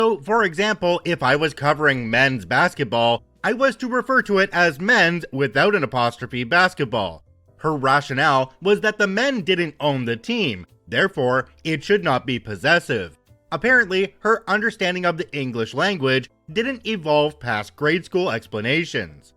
So, for example, if I was covering men's basketball, I was to refer to it as men's without an apostrophe basketball. Her rationale was that the men didn't own the team, therefore it should not be possessive. Apparently, her understanding of the English language didn't evolve past grade school explanations.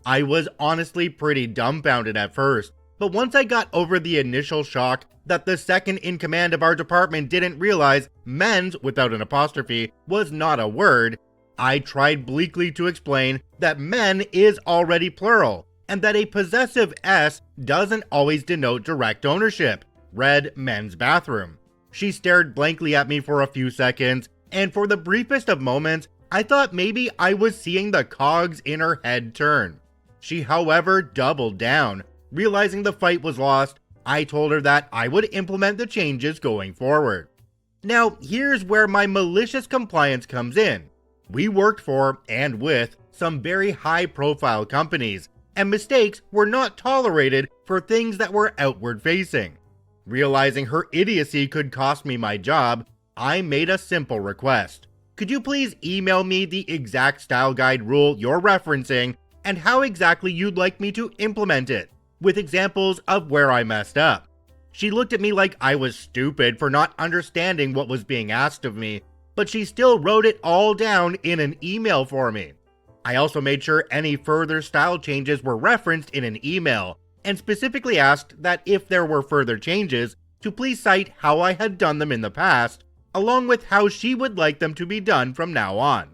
I was honestly pretty dumbfounded at first, but once I got over the initial shock that the second in command of our department didn't realize men's without an apostrophe was not a word, I tried bleakly to explain that men is already plural, and that a possessive S doesn't always denote direct ownership. Read men's bathroom. She stared blankly at me for a few seconds, and for the briefest of moments, I thought maybe I was seeing the cogs in her head turn. She, however, doubled down. Realizing the fight was lost, I told her that I would implement the changes going forward. Now, here's where my malicious compliance comes in. We worked for, and with, some very high-profile companies, and mistakes were not tolerated for things that were outward-facing. Realizing her idiocy could cost me my job, I made a simple request. Could you please email me the exact style guide rule you're referencing and how exactly you'd like me to implement it, with examples of where I messed up? She looked at me like I was stupid for not understanding what was being asked of me, but she still wrote it all down in an email for me. I also made sure any further style changes were referenced in an email, and specifically asked that if there were further changes, to please cite how I had done them in the past, along with how she would like them to be done from now on.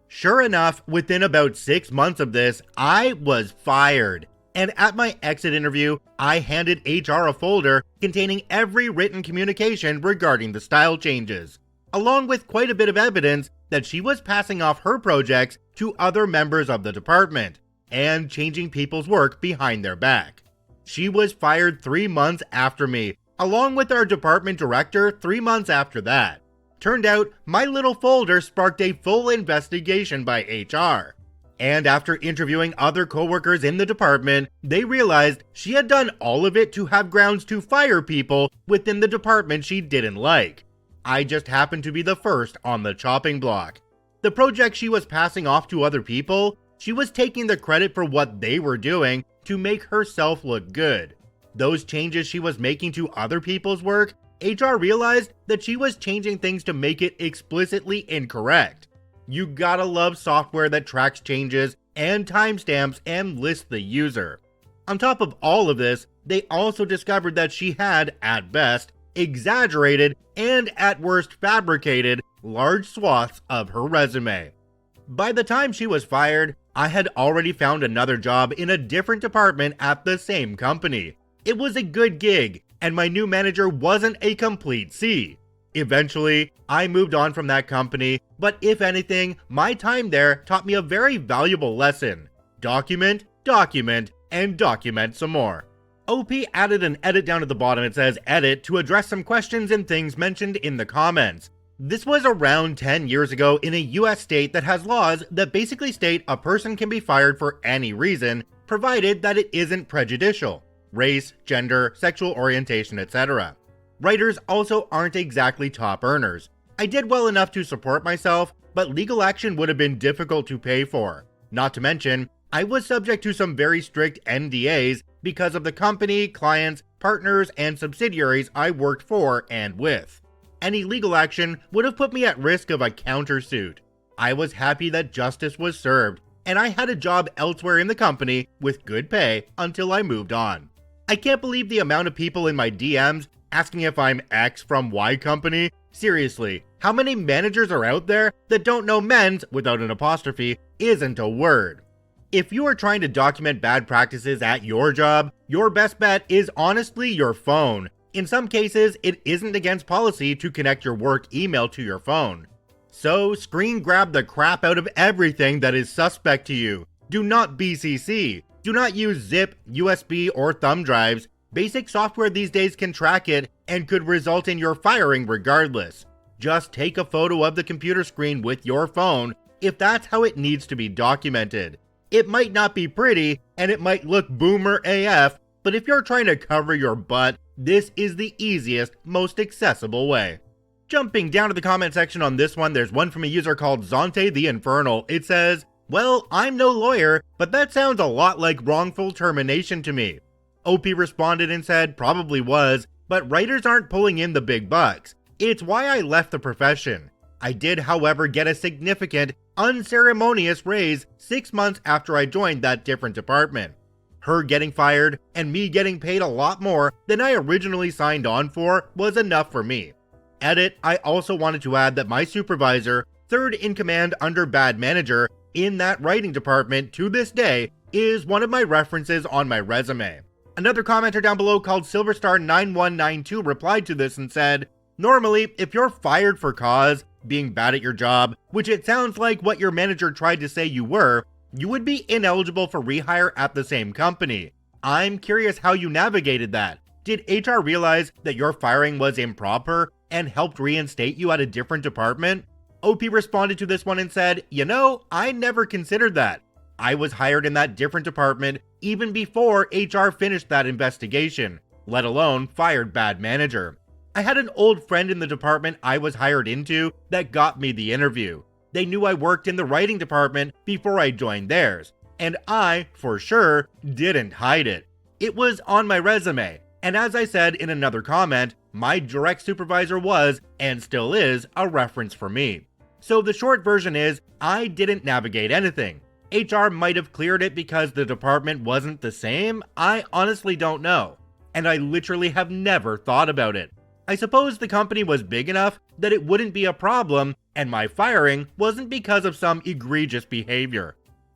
Sure enough, within about 6 months of this, I was fired. And at my exit interview, I handed HR a folder containing every written communication regarding the style changes, along with quite a bit of evidence that she was passing off her projects to other members of the department, and changing people's work behind their back. She was fired 3 months after me, along with our department director 3 months after that. Turned out, my little folder sparked a full investigation by HR. And after interviewing other coworkers in the department, they realized she had done all of it to have grounds to fire people within the department she didn't like. I just happened to be the first on the chopping block. The project she was passing off to other people, she was taking the credit for what they were doing to make herself look good. Those changes she was making to other people's work, HR realized that she was changing things to make it explicitly incorrect. You gotta love software that tracks changes and timestamps and lists the user. On top of all of this, they also discovered that she had, at best, exaggerated and at worst fabricated large swaths of her resume. By the time she was fired, I had already found another job in a different department at the same company. It was a good gig, and my new manager wasn't a complete C. Eventually, I moved on from that company, but if anything, my time there taught me a very valuable lesson. Document, document, and document some more. OP added an edit down at the bottom. It says edit to address some questions and things mentioned in the comments. This was around 10 years ago in a US state that has laws that basically state a person can be fired for any reason, provided that it isn't prejudicial. Race, gender, sexual orientation, etc. Writers also aren't exactly top earners. I did well enough to support myself, but legal action would have been difficult to pay for. Not to mention, I was subject to some very strict NDAs because of the company, clients, partners, and subsidiaries I worked for and with. Any legal action would have put me at risk of a countersuit. I was happy that justice was served, and I had a job elsewhere in the company with good pay until I moved on. I can't believe the amount of people in my DMs asking if I'm X from Y company. Seriously, how many managers are out there that don't know men's without an apostrophe isn't a word? If you are trying to document bad practices at your job, your best bet is honestly your phone. In some cases, it isn't against policy to connect your work email to your phone. So screen grab the crap out of everything that is suspect to you. Do not BCC. Do not use zip, USB, or thumb drives. Basic software these days can track it and could result in your firing regardless. Just take a photo of the computer screen with your phone if that's how it needs to be documented. It might not be pretty and it might look boomer AF, but if you're trying to cover your butt, this is the easiest, most accessible way. Jumping down to the comment section on this one, there's one from a user called Zonte the Infernal. It says, "Well, I'm no lawyer, but that sounds a lot like wrongful termination to me." OP responded and said, "Probably was, but writers aren't pulling in the big bucks. It's why I left the profession. I did, however, get a significant, unceremonious raise 6 months after I joined that different department. Her getting fired and me getting paid a lot more than I originally signed on for was enough for me. Edit, I also wanted to add that my supervisor, third in command under bad manager, in that writing department to this day, is one of my references on my resume." Another commenter down below called Silverstar9192 replied to this and said, "Normally, if you're fired for cause, being bad at your job, which it sounds like what your manager tried to say you were, you would be ineligible for rehire at the same company. I'm curious how you navigated that. Did HR realize that your firing was improper and helped reinstate you at a different department?" OP responded to this one and said, "I never considered that. I was hired in that different department even before HR finished that investigation, let alone fired bad manager. I had an old friend in the department I was hired into that got me the interview. They knew I worked in the writing department before I joined theirs, and I, for sure, didn't hide it. It was on my resume, and as I said in another comment, my direct supervisor was, and still is, a reference for me. So the short version is, I didn't navigate anything. HR might have cleared it because the department wasn't the same. I honestly don't know. And I literally have never thought about it. I suppose the company was big enough that it wouldn't be a problem, and my firing wasn't because of some egregious behavior."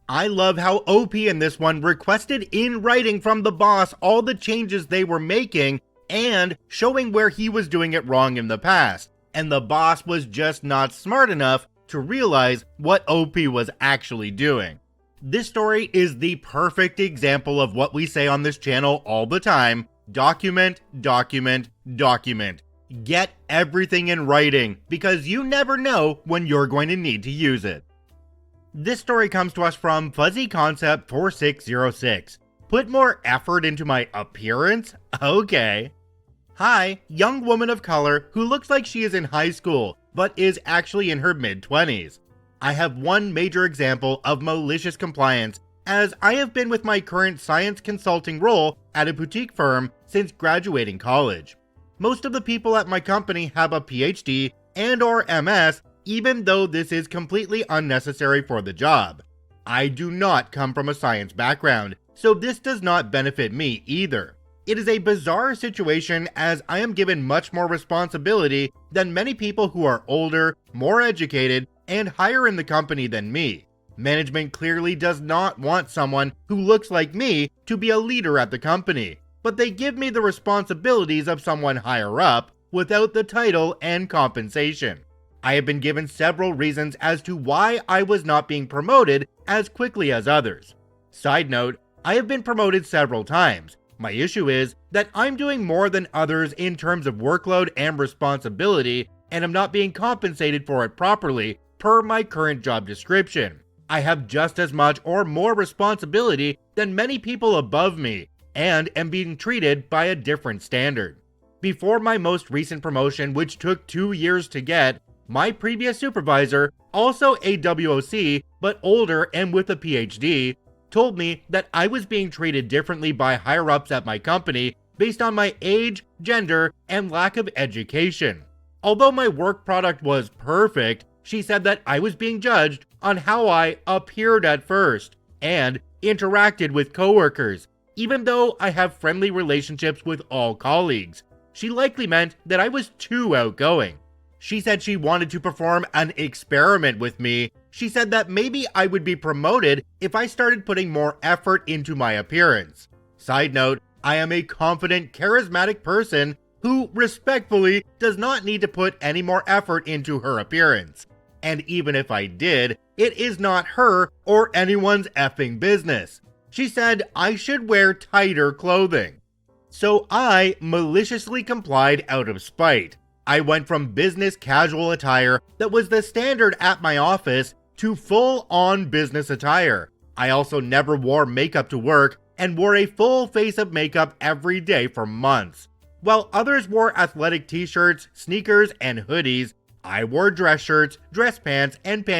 I love how OP in this one requested in writing from the boss all the changes they were making and showing where he was doing it wrong in the past. And the boss was just not smart enough to realize what OP was actually doing. This story is the perfect example of what we say on this channel all the time: document, document, document. Get everything in writing, because you never know when you're going to need to use it. This story comes to us from Fuzzy Concept 4606. "Put more effort into my appearance? Okay." Hi, young woman of color who looks like she is in high school, but is actually in her mid-20s. I have one major example of malicious compliance, as I have been with my current science consulting role at a boutique firm since graduating college. Most of the people at my company have a PhD and/or MS, even though this is completely unnecessary for the job. I do not come from a science background, so this does not benefit me either. It is a bizarre situation as I am given much more responsibility than many people who are older, more educated, and higher in the company than me. Management clearly does not want someone who looks like me to be a leader at the company, but they give me the responsibilities of someone higher up without the title and compensation. I have been given several reasons as to why I was not being promoted as quickly as others. Side note, I have been promoted several times. My issue is that I'm doing more than others in terms of workload and responsibility, and I'm not being compensated for it properly per my current job description. I have just as much or more responsibility than many people above me, and am being treated by a different standard. Before my most recent promotion, which took 2 years to get, my previous supervisor, also a WOC, but older and with a PhD, told me that I was being treated differently by higher-ups at my company based on my age, gender, and lack of education. Although my work product was perfect, she said that I was being judged on how I appeared at first and interacted with coworkers, even though I have friendly relationships with all colleagues. She likely meant that I was too outgoing. She said she wanted to perform an experiment with me. She said that maybe I would be promoted if I started putting more effort into my appearance. Side note, I am a confident, charismatic person who respectfully does not need to put any more effort into her appearance. And even if I did, it is not her or anyone's effing business. She said I should wear tighter clothing. So I maliciously complied out of spite. I went from business casual attire that was the standard at my office to full-on business attire. I also never wore makeup to work and wore a full face of makeup every day for months. While others wore athletic t-shirts, sneakers, and hoodies, I wore dress shirts, dress pants, and pants